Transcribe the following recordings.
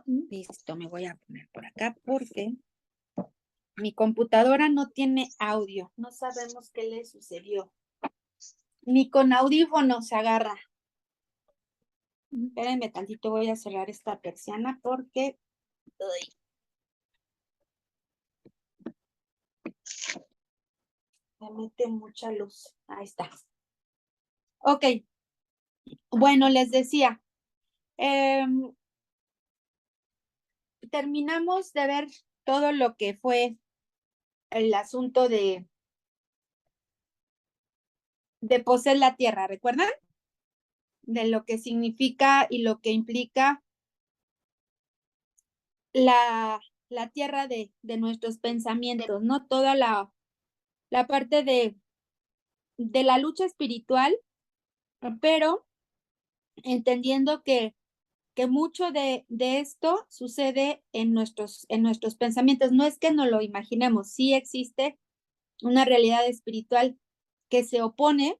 Listo, me voy a poner por acá porque mi computadora no tiene audio. No sabemos qué le sucedió. Ni con audífono se agarra. Espérenme tantito, voy a cerrar esta persiana porque uy, me mete mucha luz. Ahí está. Ok, bueno, les decía, terminamos de ver todo lo que fue el asunto de poseer la tierra, ¿recuerdan? De lo que significa y lo que implica la tierra de nuestros pensamientos, ¿no? Toda la parte de la lucha espiritual, pero entendiendo que mucho de esto sucede en nuestros pensamientos. No es que no lo imaginemos, sí existe una realidad espiritual que se opone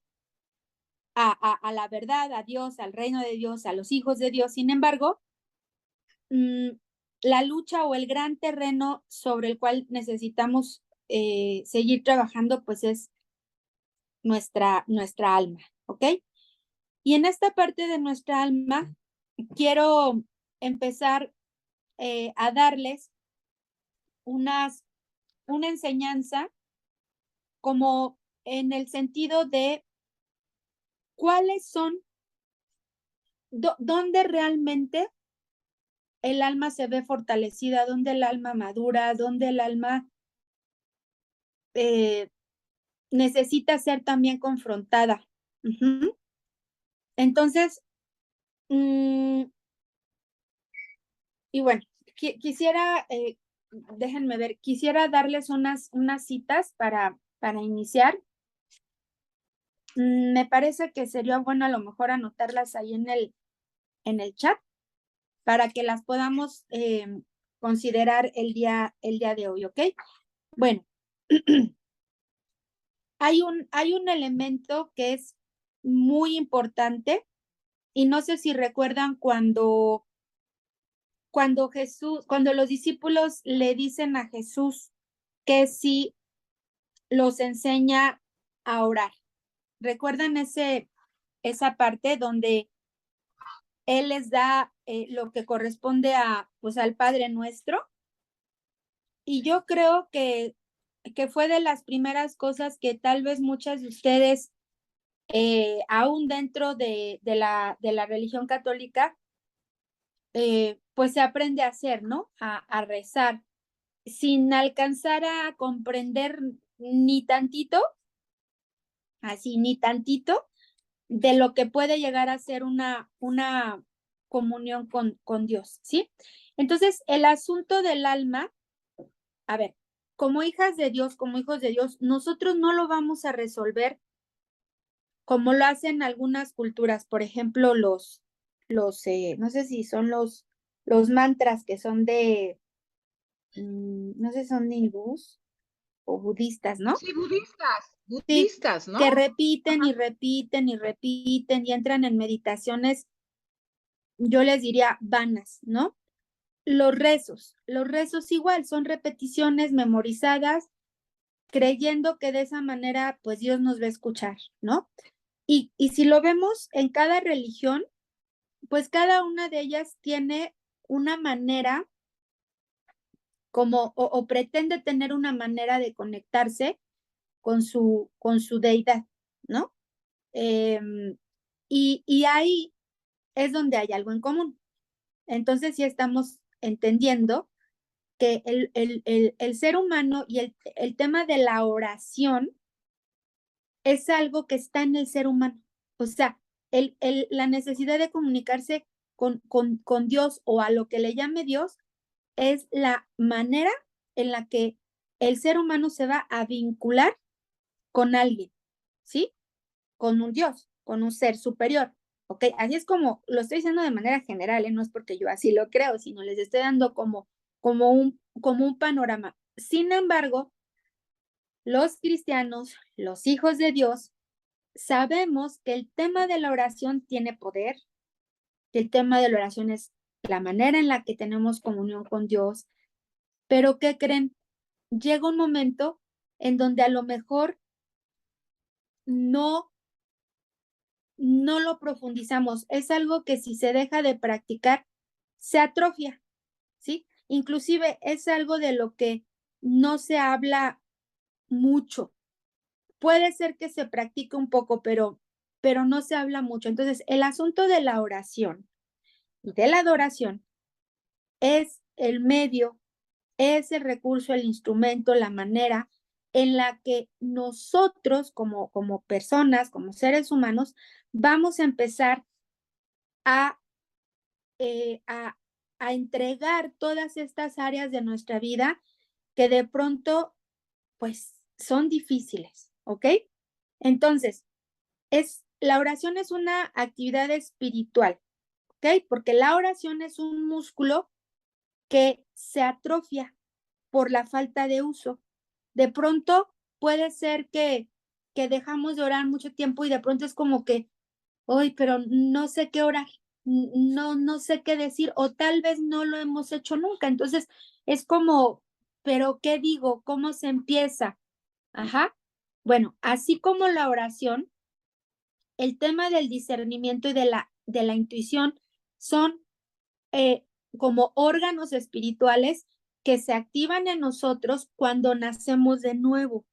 a la verdad, a Dios, al reino de Dios, a los hijos de Dios. Sin embargo, mm, la lucha o el gran terreno sobre el cual necesitamos seguir trabajando, pues es nuestra alma, ¿ok? Y en esta parte de nuestra alma, quiero empezar a darles unas, una enseñanza como en el sentido de cuáles son, dónde realmente el alma se ve fortalecida, dónde el alma madura, dónde el alma eh, necesita ser también confrontada. Ujú. Entonces, mm, y bueno, quisiera, déjenme ver, quisiera darles unas citas para iniciar. Me parece que sería bueno a lo mejor anotarlas ahí en el chat para que las podamos considerar el día de hoy, ¿ok? Bueno, hay un elemento que es muy importante y no sé si recuerdan cuando los discípulos le dicen a Jesús que si los enseña a orar. ¿Recuerdan esa parte donde él les da lo que corresponde pues, al Padre Nuestro? Y yo creo que fue de las primeras cosas que tal vez muchas de ustedes, aún dentro de la religión católica, pues se aprende a hacer, ¿no? A rezar, sin alcanzar a comprender ni tantito, así, ni tantito, de lo que puede llegar a ser una comunión con Dios, ¿sí? Entonces, el asunto del alma, a ver, como hijas de Dios, como hijos de Dios, nosotros no lo vamos a resolver como lo hacen algunas culturas, por ejemplo, no sé si son los mantras que son no sé si son hindús o budistas, ¿no? Sí, budistas, Sí, budistas, ¿no? que repiten Ajá. y repiten y repiten y entran en meditaciones, yo les diría vanas, ¿no? Los rezos igual, son repeticiones memorizadas, creyendo que de esa manera, pues Dios nos va a escuchar, ¿no? Y si lo vemos en cada religión, pues cada una de ellas tiene una manera como, o pretende tener una manera de conectarse con su deidad, ¿no? Y ahí es donde hay algo en común. Entonces, sí estamos entendiendo que el ser humano y el tema de la oración es algo que está en el ser humano. O sea, la necesidad de comunicarse con Dios o a lo que le llame Dios es la manera en la que el ser humano se va a vincular con alguien, ¿sí? Con un Dios, con un ser superior. ¿Ok? Así es como lo estoy diciendo de manera general, ¿eh? No es porque yo así lo creo, sino les estoy dando como un panorama. Sin embargo, los cristianos, los hijos de Dios, sabemos que el tema de la oración tiene poder, que el tema de la oración es la manera en la que tenemos comunión con Dios, pero ¿qué creen? Llega un momento en donde a lo mejor no, no lo profundizamos. Es algo que si se deja de practicar, se atrofia, ¿sí? Inclusive es algo de lo que no se habla mucho. Puede ser que se practique un poco, pero no se habla mucho. Entonces, el asunto de la oración y de la adoración es el medio, es el recurso, el instrumento, la manera en la que nosotros como personas, como seres humanos, vamos a empezar a, eh, a, a entregar todas estas áreas de nuestra vida que de pronto, pues, son difíciles, ¿ok? Entonces, la oración es una actividad espiritual, ¿ok? Porque la oración es un músculo que se atrofia por la falta de uso. De pronto puede ser que dejamos de orar mucho tiempo y de pronto es como que, hoy, pero no sé qué orar, no sé qué decir, o tal vez no lo hemos hecho nunca. Entonces es como, pero ¿qué digo? ¿Cómo se empieza? Ajá. Bueno, así como la oración, el tema del discernimiento y de la intuición son eh, como órganos espirituales que se activan en nosotros cuando nacemos de nuevo.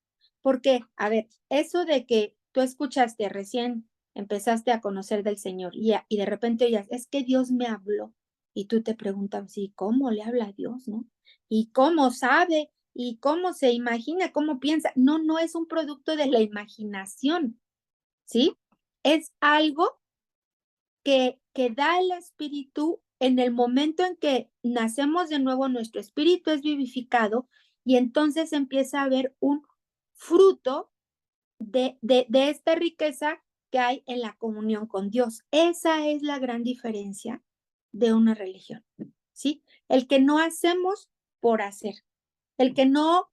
Porque, a ver, eso de que tú escuchaste recién, empezaste a conocer del Señor y de repente oías, es que Dios me habló. Y tú te preguntas, ¿sí, cómo le habla a Dios, no? ¿Y cómo sabe? ¿Y cómo se imagina? ¿Cómo piensa? No, no es un producto de la imaginación, ¿sí? Es algo que da el espíritu en el momento en que nacemos de nuevo, nuestro espíritu es vivificado y entonces empieza a haber un fruto de esta riqueza que hay en la comunión con Dios. Esa es la gran diferencia de una religión, ¿sí? El que no hacemos por hacer, el que no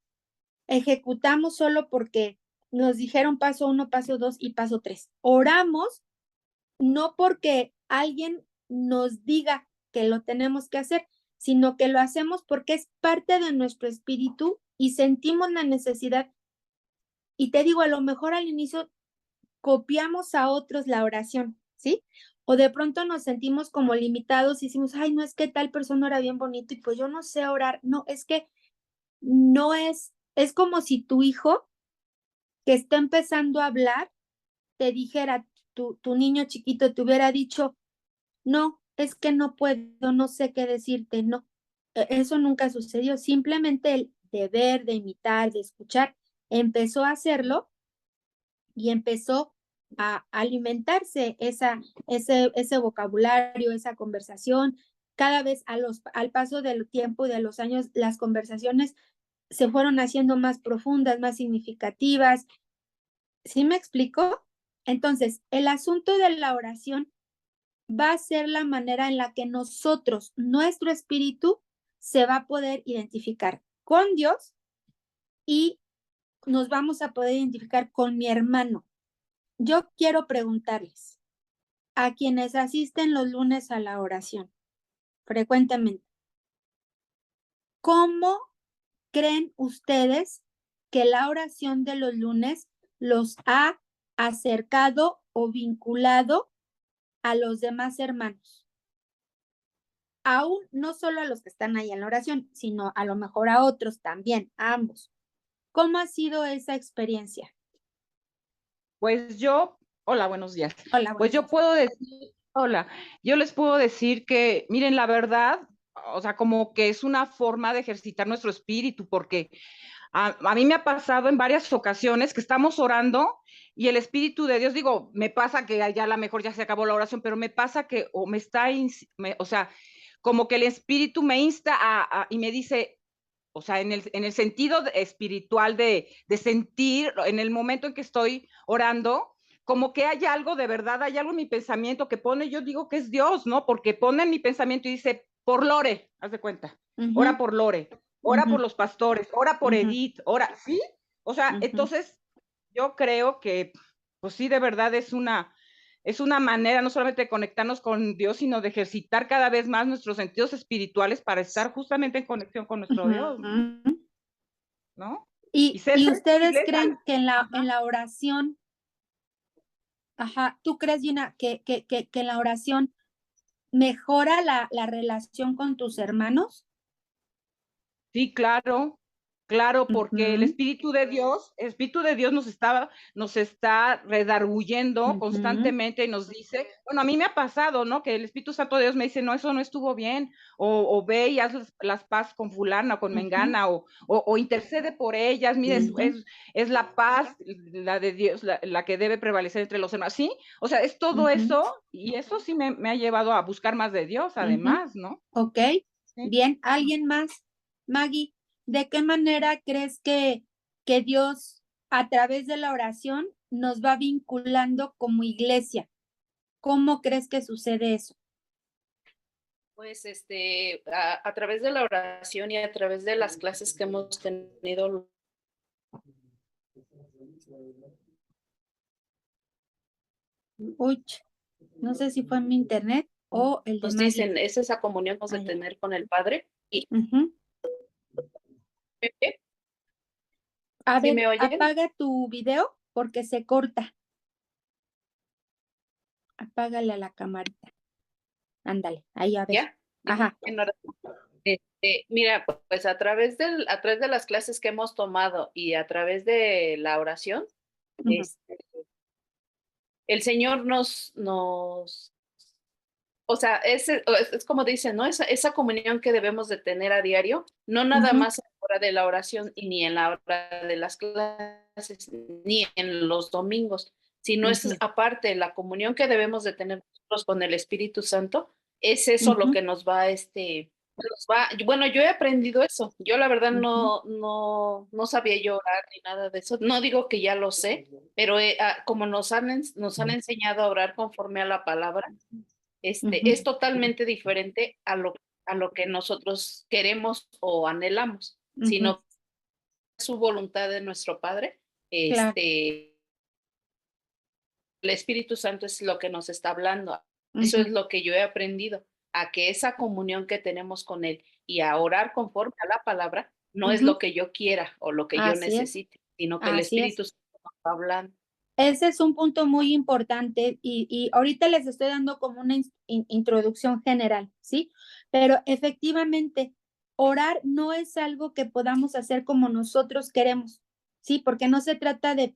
ejecutamos solo porque nos dijeron paso uno, paso dos y paso tres. Oramos no porque alguien nos diga que lo tenemos que hacer, sino que lo hacemos porque es parte de nuestro espíritu y sentimos la necesidad. Y te digo, a lo mejor al inicio copiamos a otros la oración, ¿sí? O de pronto nos sentimos como limitados y decimos, ay, no es que tal persona ora bien bonito y pues yo no sé orar. No, es que no es como si tu hijo que está empezando a hablar te dijera, tu niño chiquito te hubiera dicho, no, es que no puedo, no sé qué decirte, no. Eso nunca sucedió. Simplemente el de ver, de imitar, de escuchar, empezó a hacerlo y empezó a alimentarse ese vocabulario, esa conversación. Cada vez al paso del tiempo y de los años, las conversaciones se fueron haciendo más profundas, más significativas. ¿Sí me explico? Entonces, el asunto de la oración va a ser la manera en la que nosotros, nuestro espíritu, se va a poder identificar con Dios y nos vamos a poder identificar con mi hermano. Yo quiero preguntarles a quienes asisten los lunes a la oración frecuentemente, ¿cómo creen ustedes que la oración de los lunes los ha acercado o vinculado a los demás hermanos? Aún no solo a los que están ahí en la oración, sino a lo mejor a otros también, a ambos. ¿Cómo ha sido esa experiencia? Pues yo, hola, buenos días. Hola, Pues buenos yo días. puedo decir, hola, yo les puedo decir que, miren, la verdad, o sea, como que es una forma de ejercitar nuestro espíritu, porque a mí me ha pasado en varias ocasiones que estamos orando y el Espíritu de Dios, digo, me pasa que ya a lo mejor ya se acabó la oración, pero me pasa que o me está, o sea, como que el Espíritu me insta y me dice, o sea, en el sentido espiritual de sentir, en el momento en que estoy orando, como que hay algo de verdad, hay algo en mi pensamiento que pone, yo digo que es Dios, ¿no? Porque pone en mi pensamiento y dice, por Lore, haz de cuenta, ora Ujú, por Lore, ora ujú, por los pastores, ora por ujú, Edith, ora, ¿sí? O sea, ujú. entonces yo creo que, pues sí, de verdad es una manera no solamente de conectarnos con Dios, sino de ejercitar cada vez más nuestros sentidos espirituales para estar justamente en conexión con nuestro Dios, ¿no? Y ser ¿Y ustedes sensibles creen que en ajá. la oración, tú crees, Gina, que en la oración mejora la relación con tus hermanos? Sí, claro, claro, porque Ujú, el Espíritu de Dios nos está redarguyendo ujú, constantemente y nos dice, bueno, a mí me ha pasado, ¿no? Que el Espíritu Santo de Dios me dice, no, eso no estuvo bien, o ve y haz las paz con fulana o con ujú, mengana, o intercede por ellas, mire, ujú, es la paz, la de Dios, la que debe prevalecer entre los hermanos, ¿sí? O sea, es todo ujú, eso, y eso sí me ha llevado a buscar más de Dios, ujú. además, ¿no? Ok, Sí. bien. ¿Alguien más? Maggie, ¿de qué manera crees que Dios, a través de la oración, nos va vinculando como iglesia? ¿Cómo crees que sucede eso? Pues a través de la oración y a través de las clases que hemos tenido, Uy, no sé si fue mi internet o el de nos Maggie. dicen, es esa comunión que hemos de Ah, ya. tener con el Padre. ¿Y Ujú. A ¿sí ver, me oyen? apaga tu video porque se corta. Apágale a la camarita. Ándale, ahí a ver. ¿Ya? ¿Ya? Ajá. Mira, pues a través de las clases que hemos tomado y a través de la oración, Ujú, el Señor o sea, es como dicen, ¿no? Esa comunión que debemos de tener a diario, no nada ujú, más a la hora de la oración y ni en la hora de las clases, ni en los domingos, sino es ujú, aparte, la comunión que debemos de tener nosotros con el Espíritu Santo, es eso lo ujú, que bueno, yo he aprendido eso. Yo la verdad ujú, no sabía yo orar ni nada de eso. No digo que ya lo sé, pero como nos han enseñado a orar conforme a la palabra, ujú, es totalmente diferente a lo que nosotros queremos o anhelamos, ujú. sino su voluntad de nuestro Padre. Claro. El Espíritu Santo es lo que nos está hablando. Eso Ujú, es lo que yo he aprendido, a que esa comunión que tenemos con Él y a orar conforme a la palabra no es ujú. lo que yo quiera o lo que yo Así es, necesite, sino que el así es. Espíritu Santo nos está hablando. Ese es un punto muy importante y ahorita les estoy dando como una introducción general, ¿sí? Pero efectivamente, orar no es algo que podamos hacer como nosotros queremos, ¿sí? Porque no se trata de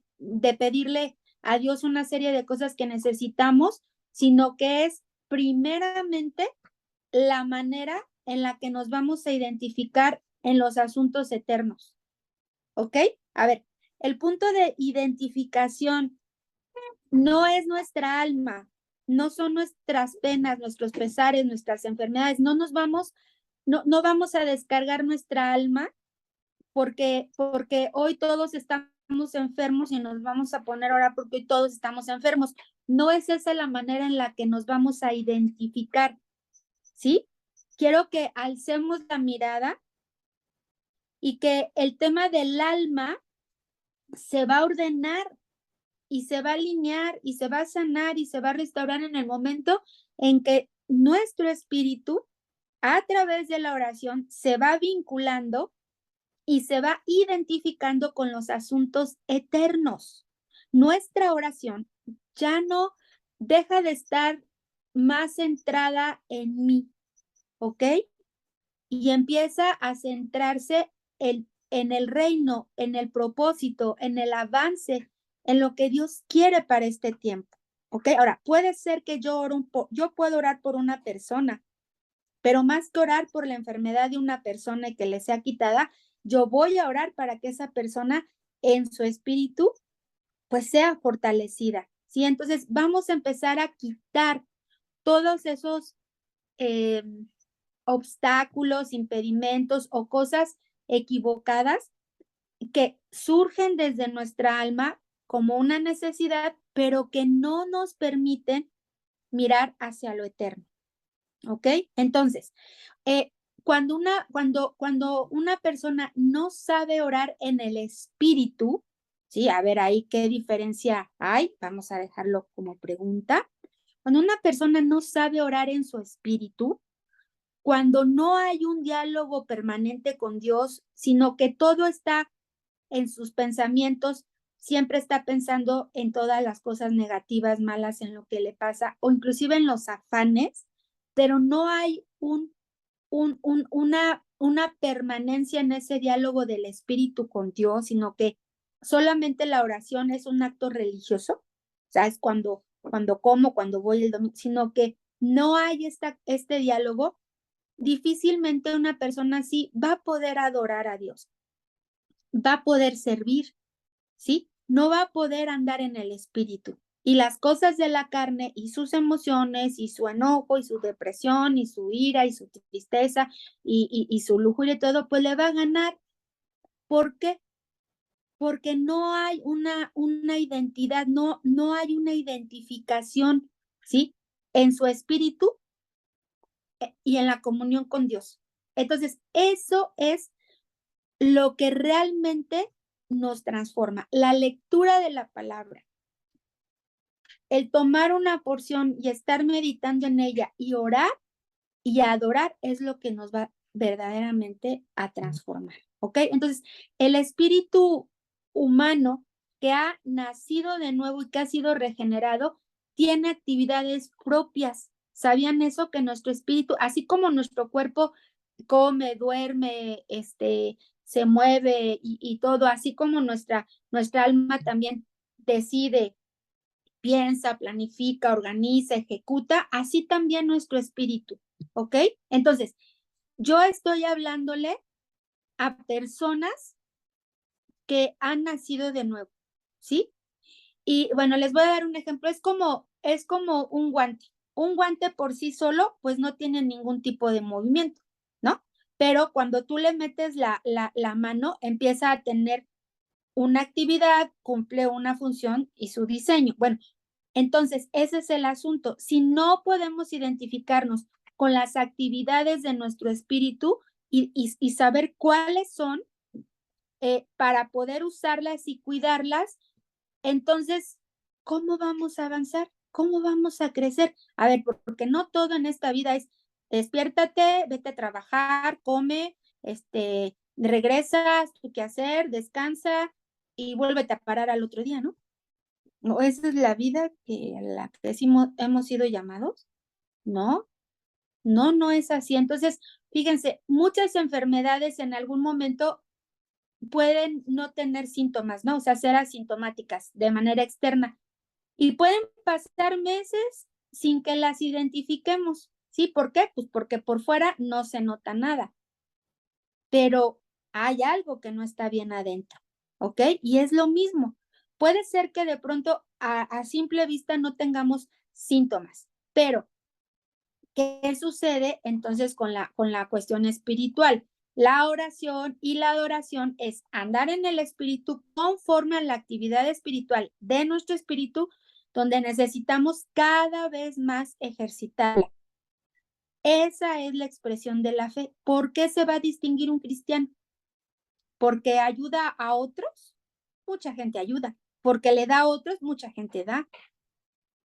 pedirle a Dios una serie de cosas que necesitamos, sino que es primeramente la manera en la que nos vamos a identificar en los asuntos eternos, ¿ok? A ver, el punto de identificación no es nuestra alma, no son nuestras penas, nuestros pesares, nuestras enfermedades, no vamos a descargar nuestra alma porque hoy todos estamos enfermos y nos vamos a poner ahora porque hoy todos estamos enfermos. No es esa la manera en la que nos vamos a identificar, ¿sí? Quiero que alcemos la mirada y que el tema del alma se va a ordenar y se va a alinear y se va a sanar y se va a restaurar en el momento en que nuestro espíritu, a través de la oración, se va vinculando y se va identificando con los asuntos eternos. Nuestra oración ya no deja de estar más centrada en mí, ¿ok? Y empieza a centrarse en el reino, en el propósito, en el avance, en lo que Dios quiere para este tiempo. ¿Ok? Ahora, puede ser que yo puedo orar por una persona, pero más que orar por la enfermedad de una persona y que le sea quitada, yo voy a orar para que esa persona en su espíritu pues sea fortalecida. ¿Sí? Entonces vamos a empezar a quitar todos esos eh, obstáculos, impedimentos o cosas equivocadas que surgen desde nuestra alma como una necesidad, pero que no nos permiten mirar hacia lo eterno. ¿Ok? Entonces, eh, cuando una persona no sabe orar en el espíritu, ¿sí? A ver ahí qué diferencia hay, vamos a dejarlo como pregunta. Cuando una persona no sabe orar en su espíritu, cuando no hay un diálogo permanente con Dios, sino que todo está en sus pensamientos, siempre está pensando en todas las cosas negativas, malas, en lo que le pasa, o inclusive en los afanes, pero no hay una permanencia en ese diálogo del espíritu con Dios, sino que solamente la oración es un acto religioso, o sea, es cuando como, cuando voy el domingo, sino que no hay este diálogo. Difícilmente una persona así va a poder adorar a Dios, va a poder servir, ¿sí? No va a poder andar en el espíritu. Y las cosas de la carne y sus emociones y su enojo y su depresión y su ira y su tristeza y su lujuria y todo, pues le va a ganar. ¿Por qué? Porque no hay una identidad, no hay una identificación, ¿sí? En su espíritu y en la comunión con Dios. Entonces, eso es lo que realmente nos transforma, la lectura de la palabra. El tomar una porción y estar meditando en ella y orar y adorar es lo que nos va verdaderamente a transformar, ¿ok? Entonces, el espíritu humano que ha nacido de nuevo y que ha sido regenerado, tiene actividades propias. ¿Sabían eso? Que nuestro espíritu, así como nuestro cuerpo come, duerme, se mueve y todo, así como nuestra alma también decide, piensa, planifica, organiza, ejecuta, así también nuestro espíritu, ¿ok? Entonces, yo estoy hablándole a personas que han nacido de nuevo, ¿sí? Y bueno, les voy a dar un ejemplo, es como un guante. Un guante por sí solo, pues no tiene ningún tipo de movimiento, ¿no? Pero cuando tú le metes la mano, empieza a tener una actividad, cumple una función y su diseño. Bueno, entonces, ese es el asunto. Si no podemos identificarnos con las actividades de nuestro espíritu y saber cuáles son para poder usarlas y cuidarlas, entonces, ¿cómo vamos a avanzar? ¿Cómo vamos a crecer? A ver, porque no todo en esta vida es despiértate, vete a trabajar, come, regresas, tu quehacer, descansa y vuélvete a parar al otro día, ¿no? ¿No? ¿Esa es la vida a la que hemos sido llamados? No, no es así. Entonces, fíjense, muchas enfermedades en algún momento pueden no tener síntomas, ¿no? O sea, ser asintomáticas de manera externa. Y pueden pasar meses sin que las identifiquemos. ¿Sí? ¿Por qué? Pues porque por fuera no se nota nada, pero hay algo que no está bien adentro, ¿ok? Y es lo mismo. Puede ser que de pronto a simple vista no tengamos síntomas, pero ¿qué sucede entonces con la cuestión espiritual? La oración y la adoración es andar en el espíritu conforme a la actividad espiritual de nuestro espíritu, donde necesitamos cada vez más ejercitarla. Esa es la expresión de la fe. ¿Por qué se va a distinguir un cristiano? Porque ayuda a otros, mucha gente ayuda. Porque le da a otros, mucha gente da.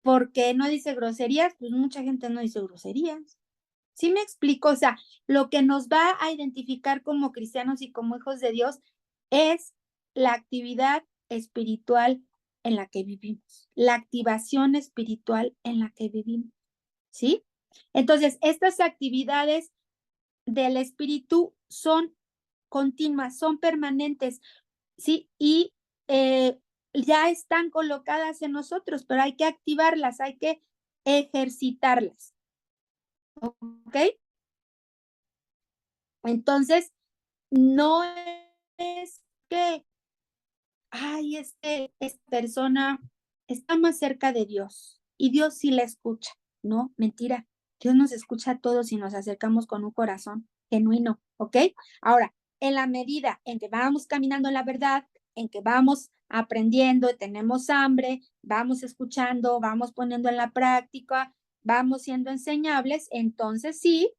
Porque no dice groserías, pues mucha gente no dice groserías. ¿Sí me explico? O sea, lo que nos va a identificar como cristianos y como hijos de Dios es la actividad espiritual en la que vivimos, la activación espiritual en la que vivimos, ¿sí? Entonces, estas actividades del espíritu son continuas, son permanentes, ¿sí? Y ya están colocadas en nosotros, pero hay que activarlas, hay que ejercitarlas, ¿ok? Entonces, no es que, ay, esta persona está más cerca de Dios y Dios sí la escucha. No, mentira. Dios nos escucha a todos si nos acercamos con un corazón genuino, ¿ok? Ahora, en la medida en que vamos caminando en la verdad, en que vamos aprendiendo, tenemos hambre, vamos escuchando, vamos poniendo en la práctica, vamos siendo enseñables, entonces sí,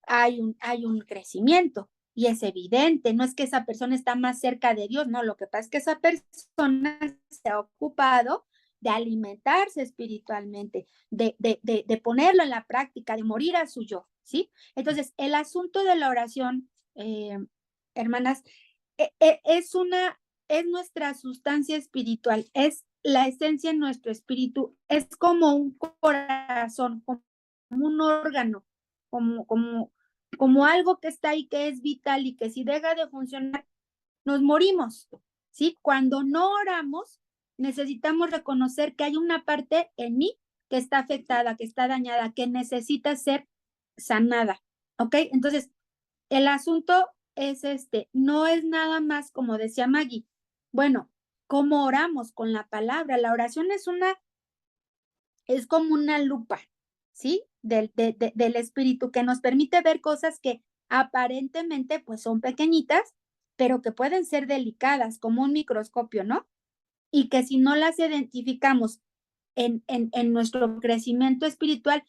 hay un crecimiento y es evidente, no es que esa persona está más cerca de Dios, no, lo que pasa es que esa persona se ha ocupado de alimentarse espiritualmente, de ponerlo en la práctica, de morir a su yo, ¿sí? Entonces, el asunto de la oración, hermanas, es nuestra sustancia espiritual, es la esencia en nuestro espíritu, es como un corazón, como un órgano, como algo que está ahí, que es vital y que si deja de funcionar, nos morimos, ¿sí? Cuando no oramos, necesitamos reconocer que hay una parte en mí que está afectada, que está dañada, que necesita ser sanada, ¿ok? Entonces, el asunto es no es nada más como decía Maggie, bueno, ¿cómo oramos con la palabra? La oración es como una lupa, ¿sí? Del espíritu que nos permite ver cosas que aparentemente pues son pequeñitas, pero que pueden ser delicadas, como un microscopio, ¿no? Y que si no las identificamos en nuestro crecimiento espiritual,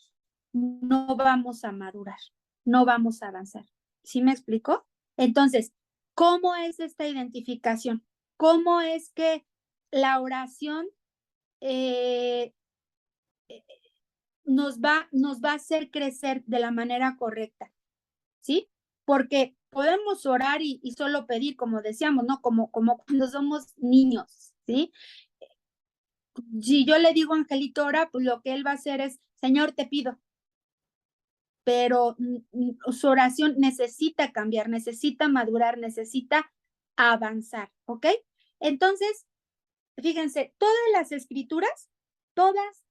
no vamos a madurar, no vamos a avanzar. ¿Sí me explico? Entonces, ¿cómo es esta identificación? ¿Cómo es que la oración nos va a hacer crecer de la manera correcta? ¿Sí? Porque podemos orar y solo pedir, como decíamos, ¿no? Como cuando somos niños, ¿sí? Si yo le digo a Angelito ora, pues lo que él va a hacer es, Señor, te pido. Pero su oración necesita cambiar, necesita madurar, necesita avanzar, ¿ok? Entonces, fíjense, todas las escrituras, todas,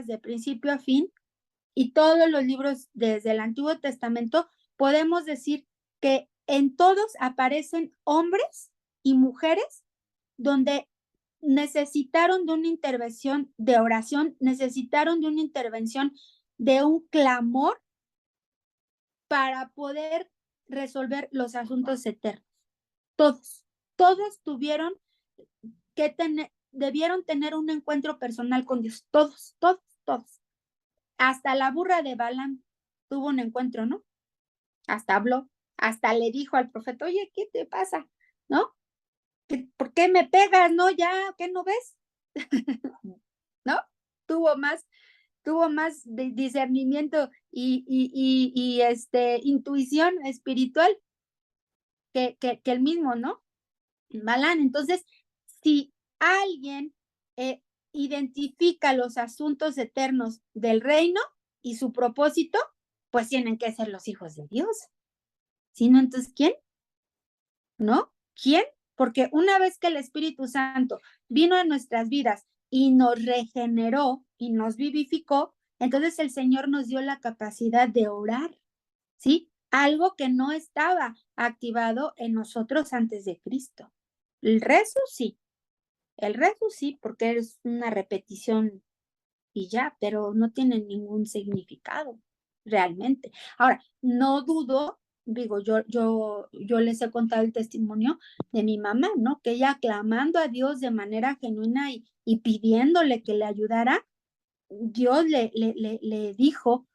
de principio a fin, y todos los libros desde el Antiguo Testamento, podemos decir que en todos aparecen hombres y mujeres donde necesitaron de una intervención de oración, necesitaron de una intervención de un clamor para poder resolver los asuntos eternos. Todos tuvieron que debieron tener un encuentro personal con Dios, todos. Hasta la burra de Balaam tuvo un encuentro, ¿no? Hasta habló, hasta le dijo al profeta, oye, ¿qué te pasa? ¿No? ¿Por qué me pegas? ¿No? ¿Ya? ¿Qué no ves? ¿No? Tuvo más discernimiento y intuición espiritual que el mismo, ¿no? Balán. Entonces, si alguien identifica los asuntos eternos del reino y su propósito, pues tienen que ser los hijos de Dios. Si no, entonces, ¿quién? ¿No? ¿Quién? Porque una vez que el Espíritu Santo vino a nuestras vidas y nos regeneró y nos vivificó, entonces el Señor nos dio la capacidad de orar, ¿sí? Algo que no estaba activado en nosotros antes de Cristo. El rezo sí, porque es una repetición y ya, pero no tiene ningún significado realmente. Ahora, no dudo, digo, yo les he contado el testimonio de mi mamá, ¿no? Que ella clamando a Dios de manera genuina y pidiéndole que le ayudara, Dios le dijo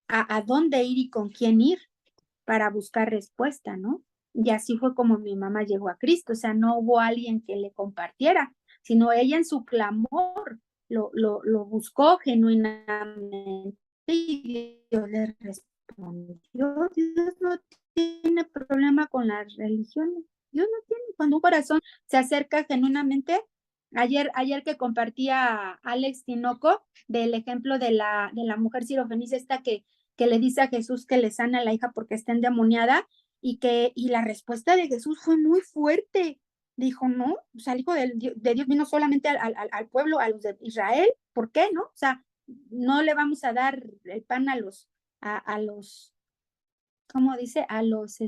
a dónde ir y con quién ir para buscar respuesta, ¿no? Y así fue como mi mamá llegó a Cristo, o sea, no hubo alguien que le compartiera, sino ella en su clamor lo buscó genuinamente y Dios le respondió. Dios no tiene problema con las religiones, Dios no tiene, cuando un corazón se acerca genuinamente. Ayer que compartía Alex Tinoco del ejemplo de la mujer sirofenicia esta que le dice a Jesús que le sana a la hija porque está endemoniada y la respuesta de Jesús fue muy fuerte. Dijo, no, o sea, el Hijo de Dios vino solamente al pueblo, a los de Israel, ¿por qué no? O sea, no le vamos a dar el pan a los, ¿cómo dice? A los,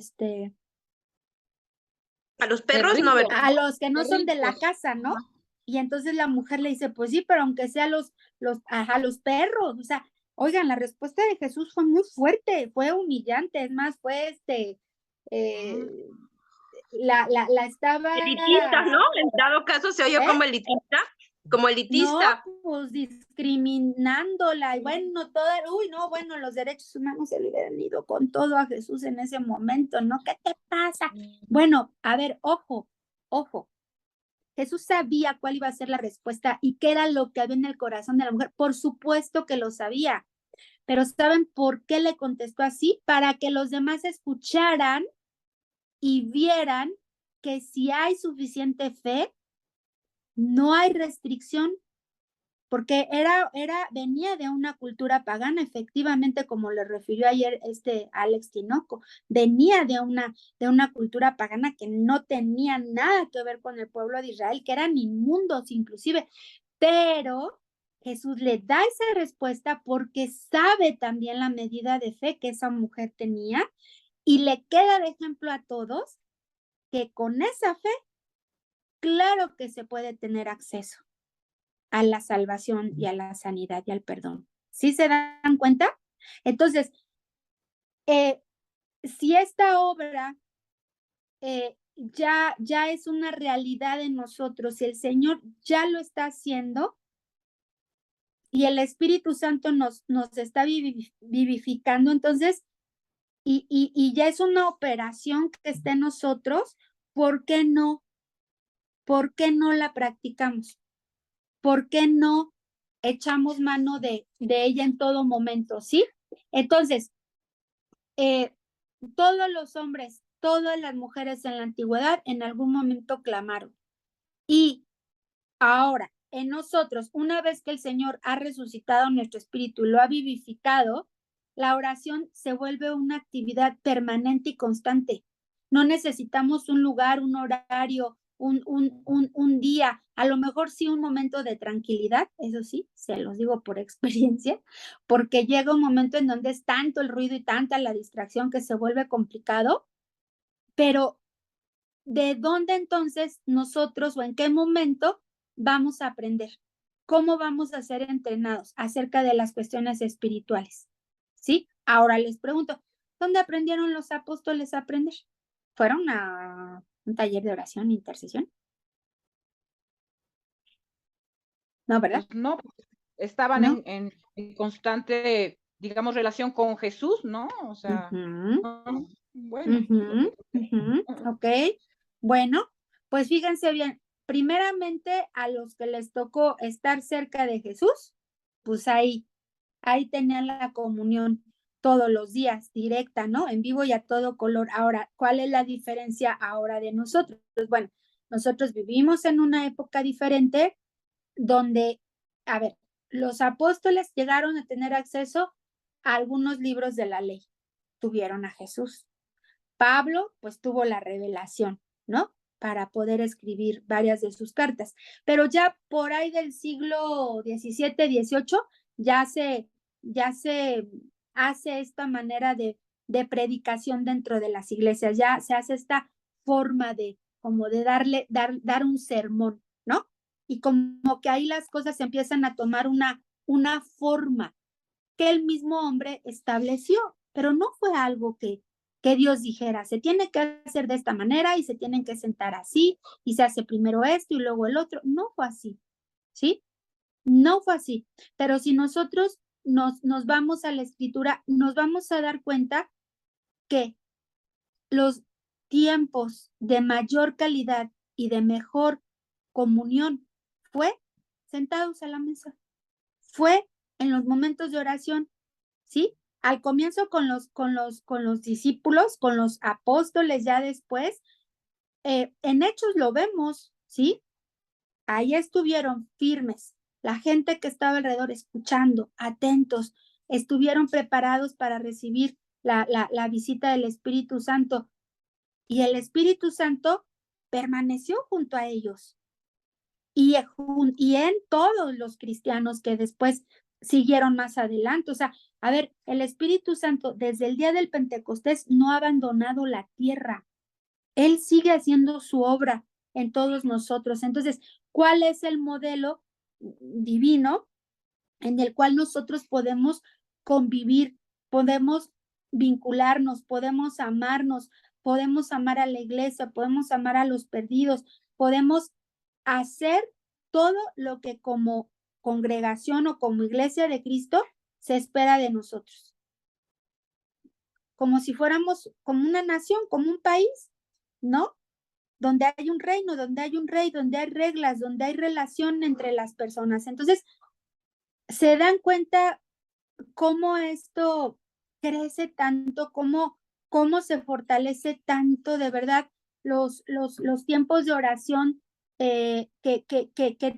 A los perros no, ¿verdad? a los que no son de la Perritos. casa, ¿no? Y entonces la mujer le dice, pues sí, pero aunque sea los perros, o sea, oigan, la respuesta de Jesús fue muy fuerte, fue humillante, es más, fue la estaba... Elitistas, ¿no? En dado caso se oyó como elitista, como elitista. No, pues discriminándola, y bueno, bueno, los derechos humanos se le hubieran ido con todo a Jesús en ese momento, ¿no? ¿Qué te pasa? Bueno, a ver, ojo, Jesús sabía cuál iba a ser la respuesta y qué era lo que había en el corazón de la mujer. Por supuesto que lo sabía, pero ¿saben por qué le contestó así? Para que los demás escucharan y vieran que si hay suficiente fe, no hay restricción, porque venía de una cultura pagana, efectivamente, como le refirió ayer Alex Tinoco, venía de una cultura pagana que no tenía nada que ver con el pueblo de Israel, que eran inmundos inclusive, pero Jesús le da esa respuesta porque sabe también la medida de fe que esa mujer tenía y le queda de ejemplo a todos que con esa fe, claro que se puede tener acceso a la salvación y a la sanidad y al perdón. ¿Sí se dan cuenta? Entonces, si esta obra ya es una realidad en nosotros, si el Señor ya lo está haciendo y el Espíritu Santo nos está vivificando, entonces, y ya es una operación que está en nosotros, ¿por qué no? ¿Por qué no la practicamos? ¿Por qué no echamos mano de ella en todo momento? ¿Sí? Entonces, todos los hombres, todas las mujeres en la antigüedad en algún momento clamaron. Y ahora, en nosotros, una vez que el Señor ha resucitado nuestro espíritu y lo ha vivificado, la oración se vuelve una actividad permanente y constante. No necesitamos un lugar, un horario, un día, a lo mejor sí un momento de tranquilidad, eso sí, se los digo por experiencia, porque llega un momento en donde es tanto el ruido y tanta la distracción que se vuelve complicado, pero ¿de dónde entonces nosotros o en qué momento vamos a aprender? ¿Cómo vamos a ser entrenados acerca de las cuestiones espirituales? ¿Sí? Ahora les pregunto, ¿dónde aprendieron los apóstoles a aprender? ¿Fueron a un taller de oración e intercesión? No, ¿verdad? Pues no, estaban ¿No? en constante, digamos, relación con Jesús, ¿no? O sea, bueno. Ok, bueno, pues fíjense bien, primeramente a los que les tocó estar cerca de Jesús, pues ahí tenían la comunión todos los días, directa, ¿no? En vivo y a todo color. Ahora, ¿cuál es la diferencia ahora de nosotros? Pues bueno, nosotros vivimos en una época diferente donde, a ver, los apóstoles llegaron a tener acceso a algunos libros de la ley, tuvieron a Jesús. Pablo, pues tuvo la revelación, ¿no? Para poder escribir varias de sus cartas. Pero ya por ahí del siglo XVII, XVIII, ya se hace esta manera de predicación dentro de las iglesias, ya se hace esta forma de como de dar un sermón, ¿no? Y como que ahí las cosas empiezan a tomar una forma que el mismo hombre estableció, pero no fue algo que Dios dijera, se tiene que hacer de esta manera y se tienen que sentar así y se hace primero esto y luego el otro. No fue así, ¿sí? No fue así. Pero si nosotros nos vamos a la escritura, nos vamos a dar cuenta que los tiempos de mayor calidad y de mejor comunión fue sentados a la mesa, fue en los momentos de oración, ¿sí? Al comienzo con los discípulos, con los apóstoles, ya después, en Hechos lo vemos, ¿sí? Ahí estuvieron firmes, la gente que estaba alrededor escuchando, atentos, estuvieron preparados para recibir la visita del Espíritu Santo y el Espíritu Santo permaneció junto a ellos y en todos los cristianos que después siguieron más adelante. O sea, a ver, el Espíritu Santo desde el día del Pentecostés no ha abandonado la tierra. Él sigue haciendo su obra en todos nosotros. Entonces, ¿cuál es el modelo divino en el cual nosotros podemos convivir, podemos vincularnos, podemos amarnos, podemos amar a la iglesia, podemos amar a los perdidos, podemos hacer todo lo que como congregación o como iglesia de Cristo se espera de nosotros? Como si fuéramos como una nación, como un país, ¿no? donde hay un reino, donde hay un rey, donde hay reglas, donde hay relación entre las personas. Entonces, se dan cuenta cómo esto crece tanto, cómo se fortalece tanto, de verdad, los tiempos de oración que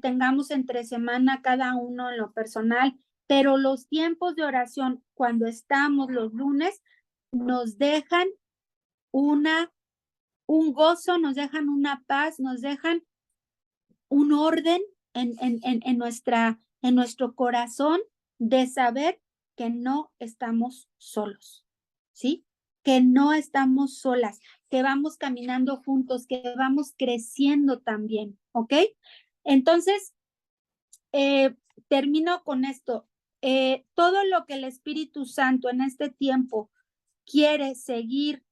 tengamos entre semana cada uno en lo personal, pero los tiempos de oración cuando estamos los lunes nos dejan un gozo, nos dejan una paz, nos dejan un orden en nuestro corazón de saber que no estamos solos, ¿sí? Que no estamos solas, que vamos caminando juntos, que vamos creciendo también, ¿ok? Entonces, termino con esto. Todo lo que el Espíritu Santo en este tiempo quiere seguir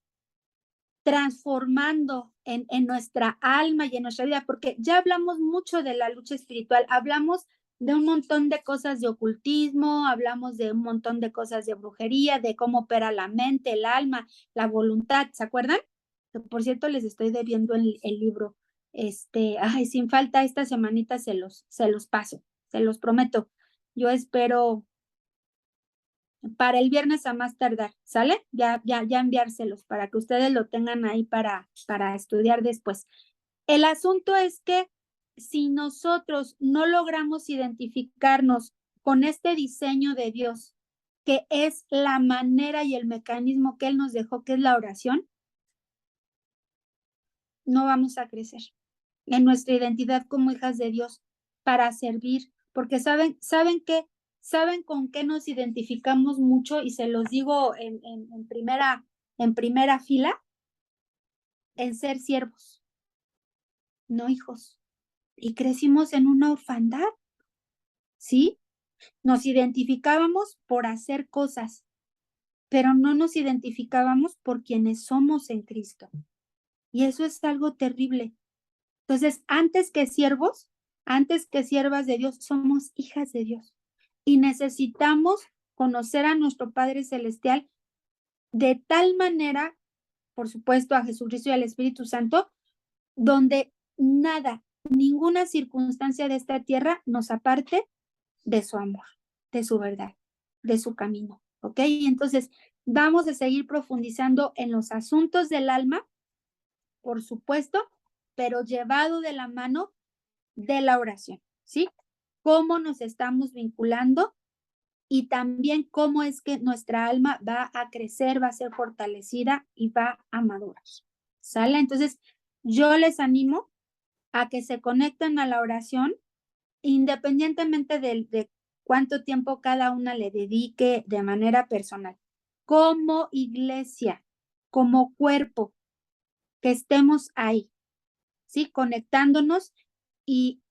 transformando en nuestra alma y en nuestra vida, porque ya hablamos mucho de la lucha espiritual, hablamos de un montón de cosas de ocultismo, hablamos de un montón de cosas de brujería, de cómo opera la mente, el alma, la voluntad, ¿se acuerdan? Que por cierto les estoy debiendo el libro, ay, sin falta esta semanita se los paso, se los prometo. Yo espero para el viernes a más tardar, ¿sale? Ya enviárselos para que ustedes lo tengan ahí para estudiar después. El asunto es que si nosotros no logramos identificarnos con este diseño de Dios, que es la manera y el mecanismo que Él nos dejó, que es la oración, no vamos a crecer en nuestra identidad como hijas de Dios para servir, porque saben que saben con qué nos identificamos mucho y se los digo en primera fila, en ser siervos, no hijos. Y crecimos en una orfandad, ¿sí? Nos identificábamos por hacer cosas, pero no nos identificábamos por quienes somos en Cristo. Y eso es algo terrible. Entonces, antes que siervos, antes que siervas de Dios, somos hijas de Dios. Y necesitamos conocer a nuestro Padre Celestial de tal manera, por supuesto, a Jesucristo y al Espíritu Santo, donde nada, ninguna circunstancia de esta tierra nos aparte de su amor, de su verdad, de su camino. ¿Ok? Y entonces, vamos a seguir profundizando en los asuntos del alma, por supuesto, pero llevado de la mano de la oración, ¿sí? Cómo nos estamos vinculando y también cómo es que nuestra alma va a crecer, va a ser fortalecida y va a madurar, ¿sale? Entonces, yo les animo a que se conecten a la oración, independientemente de cuánto tiempo cada una le dedique de manera personal. Como iglesia, como cuerpo, que estemos ahí, ¿sí? Conectándonos y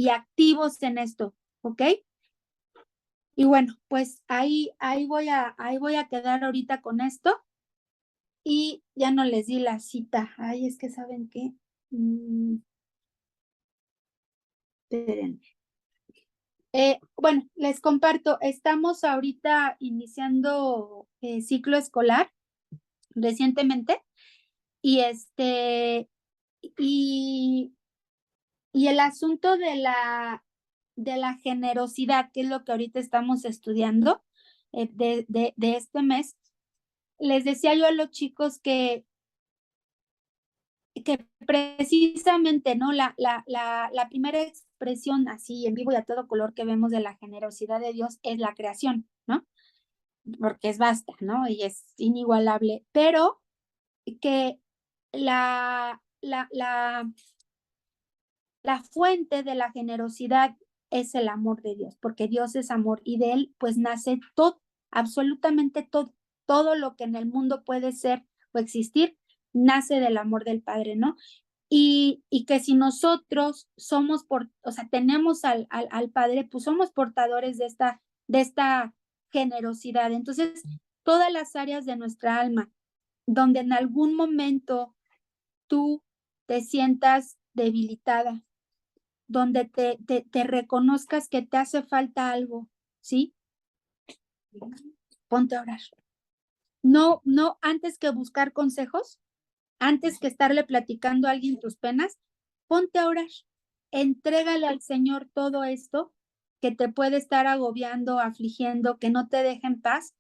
activos en esto, ¿ok? Y bueno, pues ahí voy a quedar ahorita con esto y ya no les di la cita. Ay, es que ¿saben qué? Espérenme. Bueno, les comparto, estamos ahorita iniciando ciclo escolar recientemente y y el asunto de la generosidad, que es lo que ahorita estamos estudiando de este mes, les decía yo a los chicos que precisamente, ¿no? La primera expresión así en vivo y a todo color que vemos de la generosidad de Dios es la creación, ¿no? Porque es vasta, ¿no? Y es inigualable, pero que la fuente de la generosidad es el amor de Dios, porque Dios es amor y de Él pues nace todo, absolutamente todo lo que en el mundo puede ser o existir, nace del amor del Padre, ¿no? Y que si nosotros somos, o sea, tenemos al Padre, pues somos portadores de esta generosidad. Entonces, todas las áreas de nuestra alma, donde en algún momento tú te sientas debilitada, donde te reconozcas que te hace falta algo, ¿sí? Ponte a orar. No, antes que buscar consejos, antes que estarle platicando a alguien tus penas, ponte a orar. Entrégale al Señor todo esto que te puede estar agobiando, afligiendo, que no te deje en paz,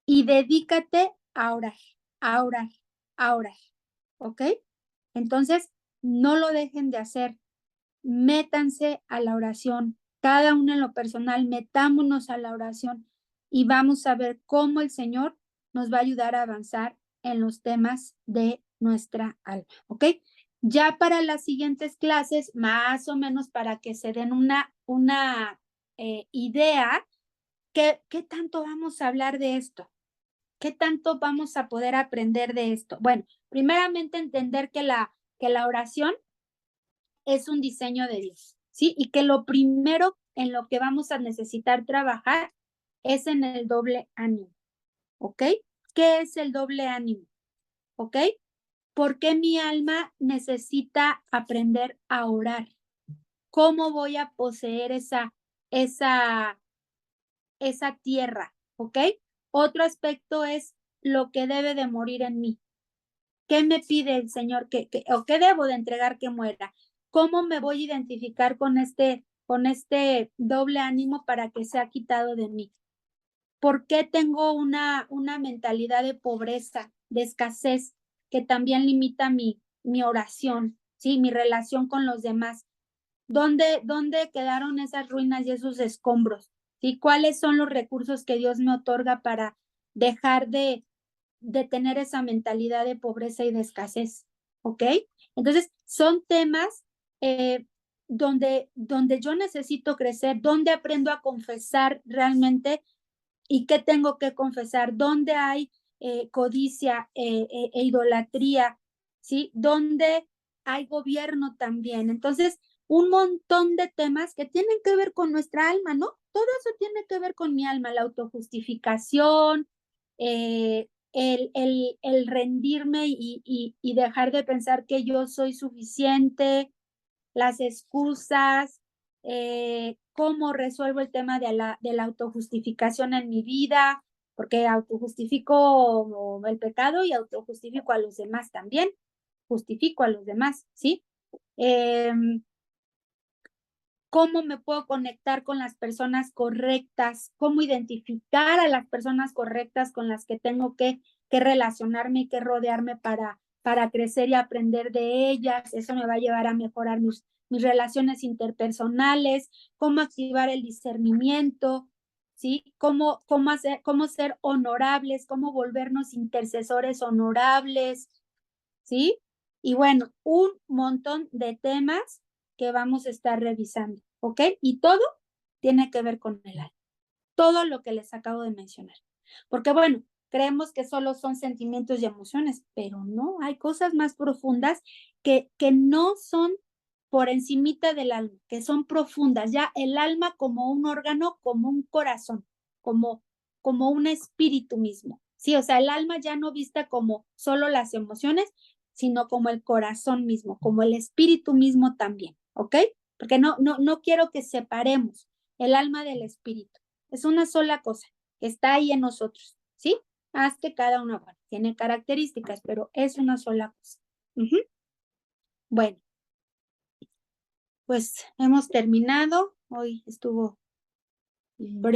y dedícate a orar, a orar, a orar, ¿ok? Entonces, no lo dejen de hacer. Métanse a la oración. Cada uno en lo personal, metámonos a la oración y vamos a ver cómo el Señor nos va a ayudar a avanzar en los temas de nuestra alma, ¿ok? Ya para las siguientes clases, más o menos para que se den una idea, ¿qué tanto vamos a hablar de esto? ¿Qué tanto vamos a poder aprender de esto? Bueno, primeramente entender que la oración es un diseño de Dios, ¿sí? Y que lo primero en lo que vamos a necesitar trabajar es en el doble ánimo, ¿ok? ¿Qué es el doble ánimo? ¿Ok? ¿Por qué mi alma necesita aprender a orar? ¿Cómo voy a poseer esa tierra? ¿Ok? Otro aspecto es lo que debe de morir en mí. ¿Qué me pide el Señor o qué debo de entregar que muera? ¿Cómo me voy a identificar con este doble ánimo para que sea quitado de mí? ¿Por qué tengo una mentalidad de pobreza, de escasez, que también limita mi oración, ¿sí? Mi relación con los demás? ¿Dónde quedaron esas ruinas y esos escombros? ¿Sí? ¿Cuáles son los recursos que Dios me otorga para dejar de tener esa mentalidad de pobreza y de escasez? ¿Ok? Entonces, son temas donde yo necesito crecer, donde aprendo a confesar realmente y qué tengo que confesar, donde hay codicia e idolatría, ¿sí? Donde hay gobierno también. Entonces, un montón de temas que tienen que ver con nuestra alma, ¿no? Todo eso tiene que ver con mi alma, la autojustificación, el rendirme y dejar de pensar que yo soy suficiente, las excusas, cómo resuelvo el tema de la autojustificación en mi vida, porque autojustifico el pecado y autojustifico a los demás también, justifico a los demás, ¿sí? ¿Cómo me puedo conectar con las personas correctas? ¿Cómo identificar a las personas correctas con las que tengo que relacionarme y que rodearme para crecer y aprender de ellas? Eso me va a llevar a mejorar mis relaciones interpersonales, cómo activar el discernimiento, ¿sí? Cómo ser honorables, cómo volvernos intercesores honorables, ¿sí? Y bueno, un montón de temas que vamos a estar revisando, ¿ok? Y todo tiene que ver con el alma, todo lo que les acabo de mencionar. Porque bueno, creemos que solo son sentimientos y emociones, pero no, hay cosas más profundas que no son por encimita del alma, que son profundas, ya el alma como un órgano, como un corazón, como un espíritu mismo, ¿sí? O sea, el alma ya no vista como solo las emociones, sino como el corazón mismo, como el espíritu mismo también, ¿ok? Porque no quiero que separemos el alma del espíritu. Es una sola cosa que está ahí en nosotros, ¿sí? Haz que cada uno, bueno, tiene características, pero es una sola cosa. Bueno, pues hemos terminado. Hoy estuvo breve.